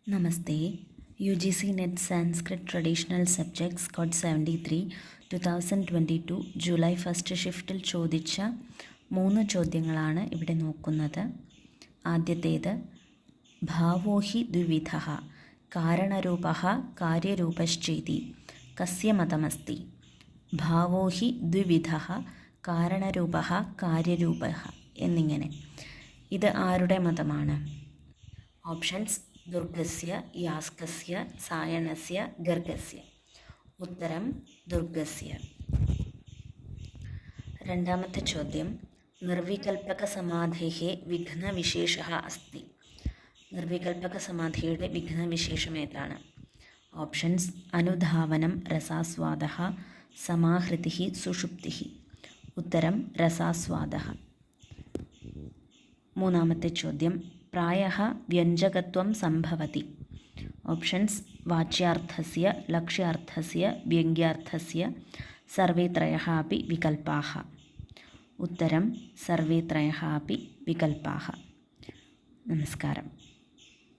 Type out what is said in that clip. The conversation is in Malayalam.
Namaste. UGC NET Sanskrit Traditional Subjects Code 73 2022 July first ഷിഫ്റ്റിൽ ചോദിച്ച 3 ചോദ്യങ്ങളാണ് ഇവിടെ നോക്കുന്നത്. ആദ്യത്തേത് ഭാവോഹി ദ്വിവിധഃ കാരണരൂപഃ കാര്യരൂപശ്ചേതി കസ്യ മതമസ്തി. ഭാവോഹി ദ്വിവിധഃ കാരണരൂപഃ കാര്യരൂപഃ എന്നിങ്ങനെ. ഇത് ആരുടെ മതമാണ്? ഓപ്ഷൻസ്: ദുർഗസ്യ, യാസ്കസ്യ, സായണസ്യ, ഗർഗസ്യ. ഉത്തരം ദുർഗസ്യ. രണ്ടാമത്തെ ചോദ്യം നിർവികൽപക സമാധേഃ വിഘ്നവിശേഷഃ അസ്തി. നിർവികൽപക സമാധിയുടെ വിഘ്നവിശേഷം ഏതാണ്? ഓപ്ഷൻസ്: അനുധാവനം, രസാസ്വാദഃ, സമാഹൃതിഃ, സുഷുപ്തിഃ. ഉത്തരം രസാസ്വാദഃ. മൂന്നാമത്തെ ചോദ്യം പ്രായഃ വ്യഞ്ജകത്വം സംഭവതി. ഓപ്ഷൻസ്: വാച്യാർത്ഥസ്യ, ലക്ഷ്യാർത്ഥസ്യ, വ്യംഗ്യാർത്ഥസ്യ. സർവേ ത്രയഃ അപി വികൽപാഃ. ഉത്തരം സർവേ ത്രയഃ അപി വികൽപാഃ. നമസ്കാരം.